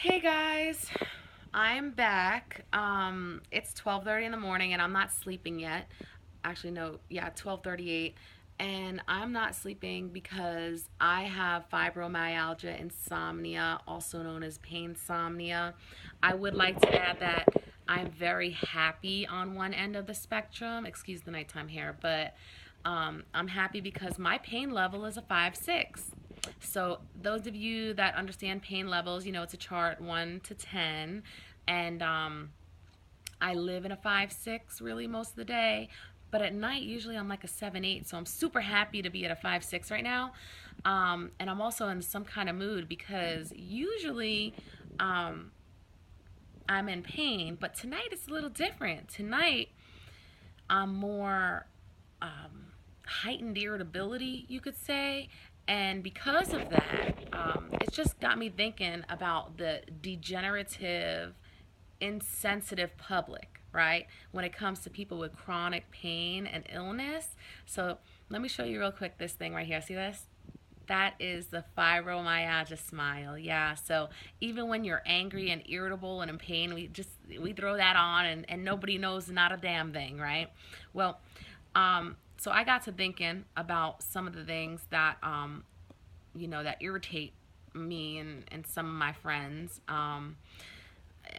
Hey guys, I'm back. It's 12:30 in the morning and I'm not sleeping yet. Actually, no, yeah, 12:38, and I'm not sleeping because I have fibromyalgia, insomnia, also known as pain insomnia. I would like to add that I'm very happy on one end of the spectrum. Excuse the nighttime hair, but I'm happy because my pain level is a 5.6. So those of you that understand pain levels, you know it's a chart 1 to 10, and I live in a 5.6 really most of the day, but at night usually I'm like a 7.8. So I'm super happy to be at a 5.6 right now, and I'm also in some kind of mood because usually um, I'm in pain, but tonight it's a little different. Tonight I'm more heightened irritability, you could say. And because of that, it's just got me thinking about the degenerative, insensitive public, right? When it comes to people with chronic pain and illness. So let me show you real quick this thing right here. See this? That is the fibromyalgia smile. Yeah. So even when you're angry and irritable and in pain, we throw that on, and nobody knows not a damn thing, right? Well, so I got to thinking about some of the things that that irritate me and some of my friends. And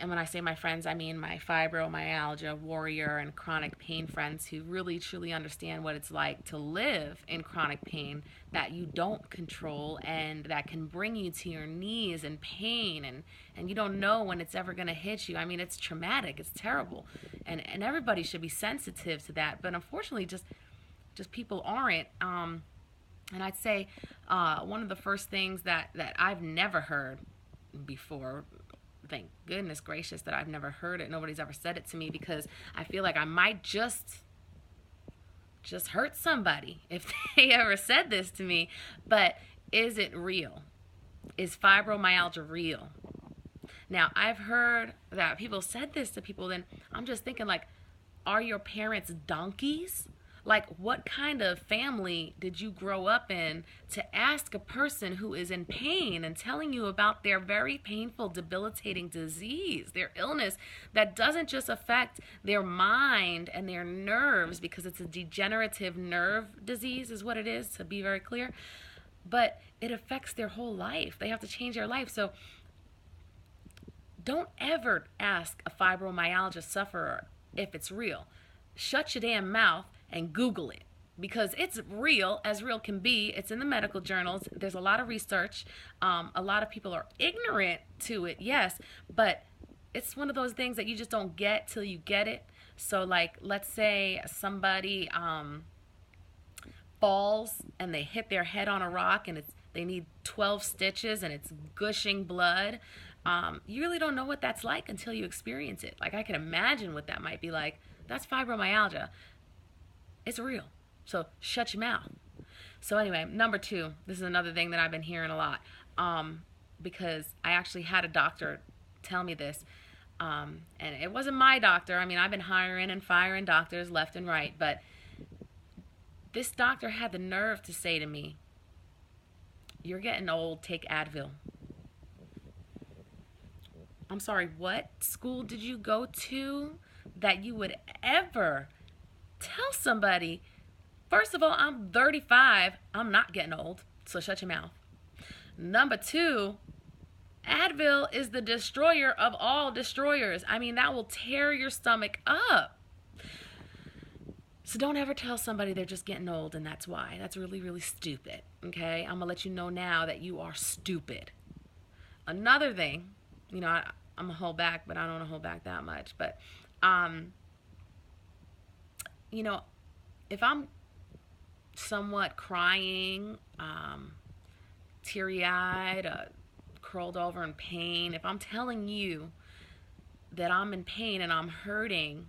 when I say my friends, I mean my fibromyalgia warrior and chronic pain friends who really truly understand what it's like to live in chronic pain that you don't control and that can bring you to your knees in pain, and you don't know when it's ever going to hit you. I mean, it's traumatic, it's terrible. And everybody should be sensitive to that, but unfortunately just people aren't. And I'd say one of the first things that I've never heard before, thank goodness gracious that I've never heard it, nobody's ever said it to me, because I feel like I might just hurt somebody if they ever said this to me. But is it real? Is fibromyalgia real? Now, I've heard that people said this to people, then I'm just thinking, like, are your parents donkeys? Like, what kind of family did you grow up in to ask a person who is in pain and telling you about their very painful, debilitating disease, their illness that doesn't just affect their mind and their nerves, because it's a degenerative nerve disease, is what it is, to be very clear, but it affects their whole life. They have to change their life. So don't ever ask a fibromyalgia sufferer if it's real. Shut your damn mouth and Google it, because it's real as real can be. It's in the medical journals. There's a lot of research. A lot of people are ignorant to it, yes, but it's one of those things that you just don't get till you get it. So, like, let's say somebody falls and they hit their head on a rock, and they need 12 stitches and it's gushing blood. You really don't know what that's like until you experience it. Like, I can imagine what that might be like. That's fibromyalgia. It's real. So shut your mouth. So anyway, number two, this is another thing that I've been hearing a lot, because I actually had a doctor tell me this. And it wasn't my doctor. I mean, I've been hiring and firing doctors left and right, but this doctor had the nerve to say to me, "You're getting old, take Advil." I'm sorry, what school did you go to that you would ever tell somebody, first of all, I'm 35, I'm not getting old, so shut your mouth. Number two, Advil is the destroyer of all destroyers. I mean, that will tear your stomach up. So don't ever tell somebody they're just getting old and that's why. That's really, really stupid, okay? I'm going to let you know now that you are stupid. Another thing, I'm going to hold back, but I don't want to hold back that much. But, you know, if I'm somewhat crying, teary-eyed, curled over in pain, if I'm telling you that I'm in pain and I'm hurting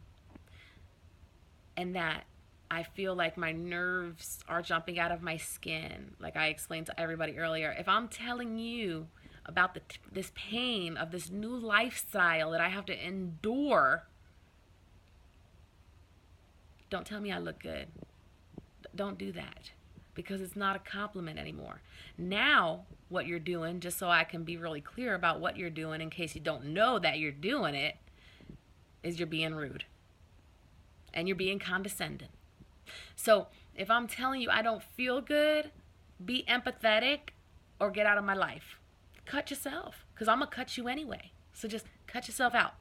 and that I feel like my nerves are jumping out of my skin, like I explained to everybody earlier, if I'm telling you about this pain of this new lifestyle that I have to endure, don't tell me I look good. Don't do that. because it's not a compliment anymore. Now, what you're doing, just so I can be really clear about what you're doing in case you don't know that you're doing it, is you're being rude and you're being condescending. So if I'm telling you I don't feel good, be empathetic or get out of my life. Cut yourself, because I'm going to cut you anyway. So just cut yourself out.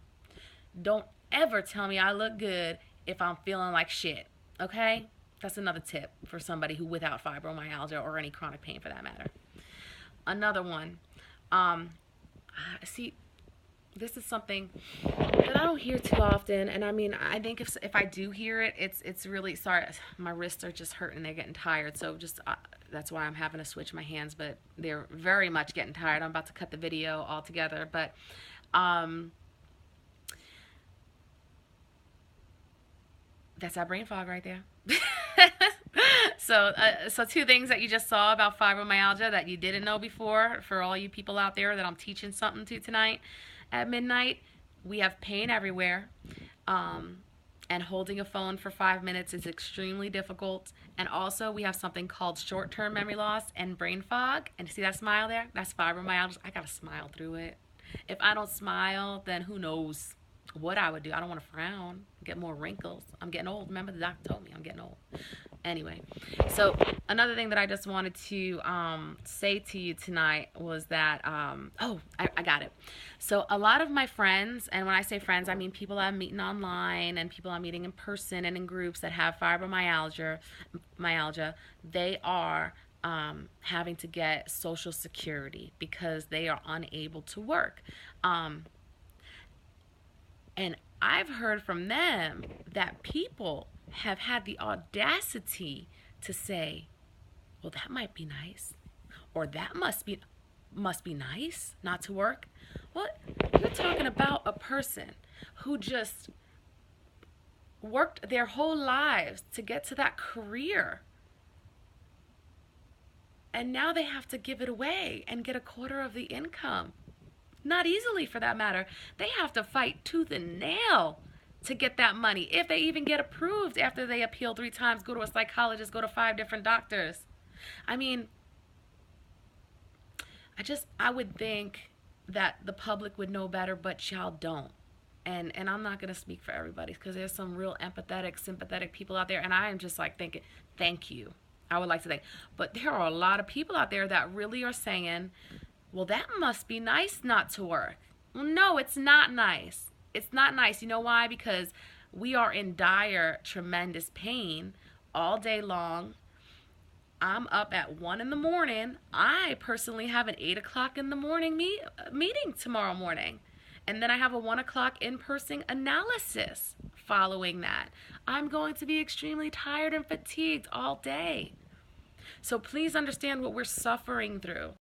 Don't ever tell me I look good if I'm feeling like shit, okay? That's another tip for somebody who without fibromyalgia or any chronic pain for that matter. Another one, see, this is something that I don't hear too often, and I mean, I think if I do hear it, it's really sorry. My wrists are just hurting; they're getting tired. So just that's why I'm having to switch my hands. But they're very much getting tired. I'm about to cut the video altogether, but that's that brain fog right there. So two things that you just saw about fibromyalgia that you didn't know before, for all you people out there that I'm teaching something to tonight at midnight. We have pain everywhere, and holding a phone for 5 minutes is extremely difficult. And also we have something called short-term memory loss and brain fog. And see that smile there? That's fibromyalgia. I gotta smile through it. If I don't smile, then who knows what I would do. I don't want to frown, get more wrinkles. I'm getting old. Remember, the doctor told me I'm getting old. Anyway, so another thing that I just wanted to say to you tonight was that, I got it. So a lot of my friends, and when I say friends, I mean people I'm meeting online and people I'm meeting in person and in groups that have fibromyalgia, they are having to get Social Security because they are unable to work. And I've heard from them that people have had the audacity to say, well, that might be nice, or that must be nice not to work. Well, you're talking about a person who just worked their whole lives to get to that career, and now they have to give it away and get a quarter of the income. Not easily, for that matter. They have to fight tooth and nail to get that money, if they even get approved after they appeal 3 times, go to a psychologist, go to 5 different doctors. I mean, I would think that the public would know better, but y'all don't. And I'm not going to speak for everybody, because there's some real empathetic, sympathetic people out there, and I am just like thinking, thank you. I would like to thank. But there are a lot of people out there that really are saying, well, that must be nice not to work. Well, no, it's not nice. It's not nice. You know why? Because we are in dire, tremendous pain all day long. I'm up at 1 in the morning. I personally have an 8 o'clock in the morning meeting tomorrow morning. And then I have a 1 o'clock in-person analysis following that. I'm going to be extremely tired and fatigued all day. So please understand what we're suffering through.